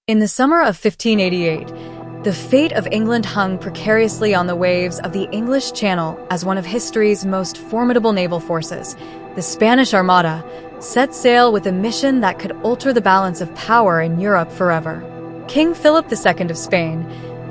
In the summer of 1588, the fate of England hung precariously on the waves of the English Channel as one of history's most formidable naval forces, the Spanish Armada, set sail with a mission that could alter the balance of power in Europe forever. King Philip II of Spain,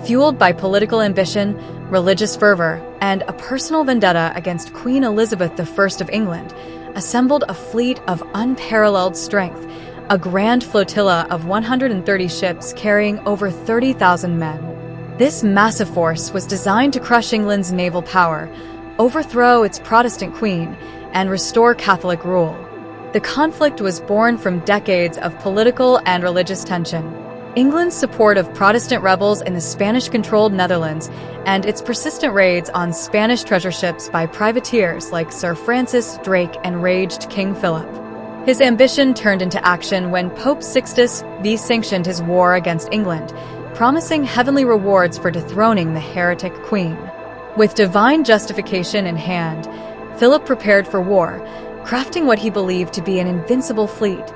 fueled by political ambition, religious fervor, and a personal vendetta against Queen Elizabeth I of England, assembled a fleet of unparalleled strength, a grand flotilla of 130 ships carrying over 30,000 men. This massive force was designed to crush England's naval power, overthrow its Protestant queen, and restore Catholic rule. The conflict was born from decades of political and religious tension. England's support of Protestant rebels in the Spanish-controlled Netherlands and its persistent raids on Spanish treasure ships by privateers like Sir Francis Drake enraged King Philip. His ambition turned into action when Pope Sixtus V sanctioned his war against England, promising heavenly rewards for dethroning the heretic queen. With divine justification in hand, Philip prepared for war, crafting what he believed to be an invincible fleet,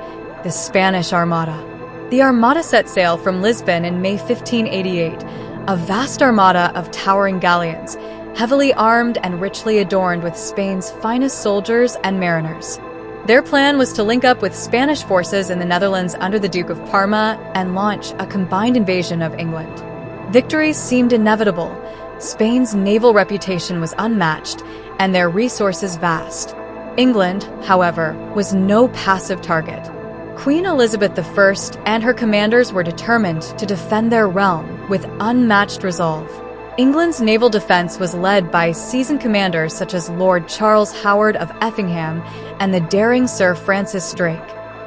the Spanish Armada. The Armada set sail from Lisbon in May 1588, a vast armada of towering galleons, heavily armed and richly adorned with Spain's finest soldiers and mariners. Their plan was to link up with Spanish forces in the Netherlands under the Duke of Parma and launch a combined invasion of England. Victory seemed inevitable. Spain's naval reputation was unmatched, and their resources vast. England, however, was no passive target. Queen Elizabeth I and her commanders were determined to defend their realm with unmatched resolve. England's naval defense was led by seasoned commanders such as Lord Charles Howard of Effingham and the daring Sir Francis Drake.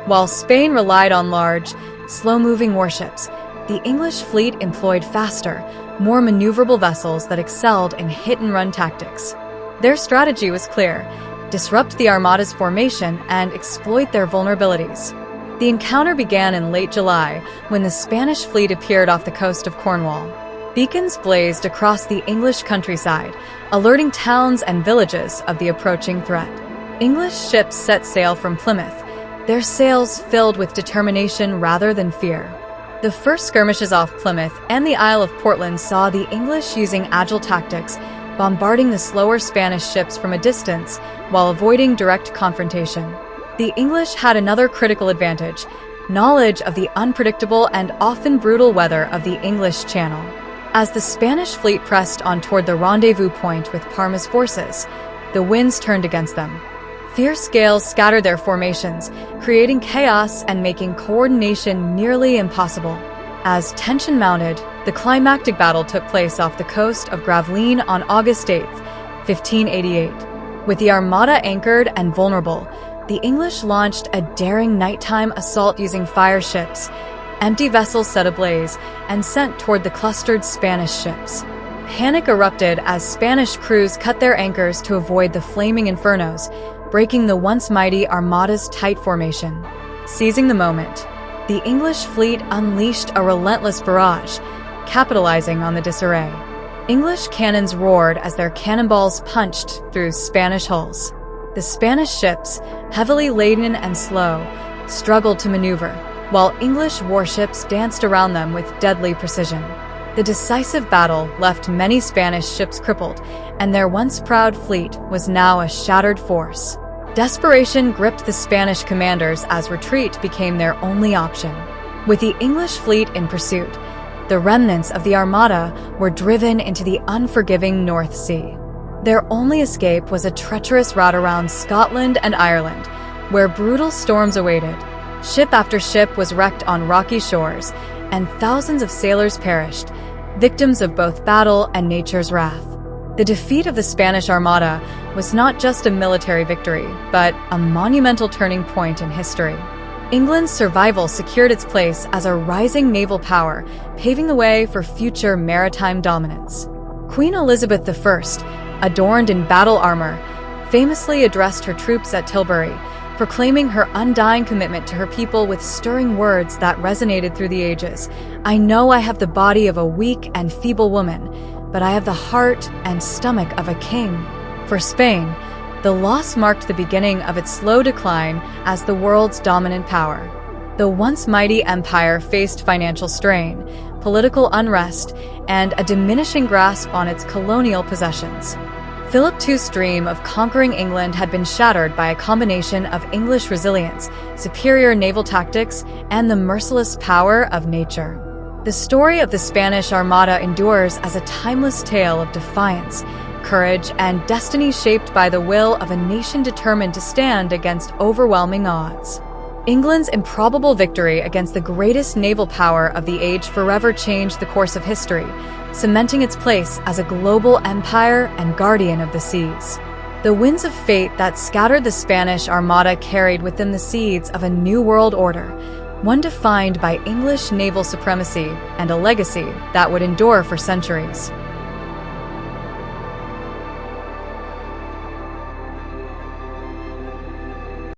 While Spain relied on large, slow-moving warships, the English fleet employed faster, more maneuverable vessels that excelled in hit-and-run tactics. Their strategy was clear: disrupt the Armada's formation and exploit their vulnerabilities. The encounter began in late July when the Spanish fleet appeared off the coast of Cornwall. Beacons blazed across the English countryside, alerting towns and villages of the approaching threat. English ships set sail from Plymouth, their sails filled with determination rather than fear. The first skirmishes off Plymouth and the Isle of Portland saw the English using agile tactics, bombarding the slower Spanish ships from a distance while avoiding direct confrontation. The English had another critical advantage: knowledge of the unpredictable and often brutal weather of the English Channel. As the Spanish fleet pressed on toward the rendezvous point with Parma's forces, the winds turned against them. Fierce gales scattered their formations, creating chaos and making coordination nearly impossible. As tension mounted, the climactic battle took place off the coast of Gravelines on August 8, 1588. With the Armada anchored and vulnerable, the English launched a daring nighttime assault using fire ships, empty vessels set ablaze, and sent toward the clustered Spanish ships. Panic erupted as Spanish crews cut their anchors to avoid the flaming infernos, breaking the once mighty Armada's tight formation. Seizing the moment, the English fleet unleashed a relentless barrage, capitalizing on the disarray. English cannons roared as their cannonballs punched through Spanish hulls. The Spanish ships, heavily laden and slow, struggled to maneuver, while English warships danced around them with deadly precision. The decisive battle left many Spanish ships crippled, and their once proud fleet was now a shattered force. Desperation gripped the Spanish commanders as retreat became their only option. With the English fleet in pursuit, the remnants of the Armada were driven into the unforgiving North Sea. Their only escape was a treacherous route around Scotland and Ireland, where brutal storms awaited. Ship after ship was wrecked on rocky shores, and thousands of sailors perished, victims of both battle and nature's wrath. The defeat of the Spanish Armada was not just a military victory, but a monumental turning point in history. England's survival secured its place as a rising naval power, paving the way for future maritime dominance. Queen Elizabeth I, adorned in battle armor, famously addressed her troops at Tilbury, proclaiming her undying commitment to her people with stirring words that resonated through the ages. "I know I have the body of a weak and feeble woman, but I have the heart and stomach of a king." For Spain, the loss marked the beginning of its slow decline as the world's dominant power. The once mighty empire faced financial strain, political unrest, and a diminishing grasp on its colonial possessions. Philip II's dream of conquering England had been shattered by a combination of English resilience, superior naval tactics, and the merciless power of nature. The story of the Spanish Armada endures as a timeless tale of defiance, courage, and destiny shaped by the will of a nation determined to stand against overwhelming odds. England's improbable victory against the greatest naval power of the age forever changed the course of history, cementing its place as a global empire and guardian of the seas. The winds of fate that scattered the Spanish Armada carried within the seeds of a new world order, one defined by English naval supremacy and a legacy that would endure for centuries.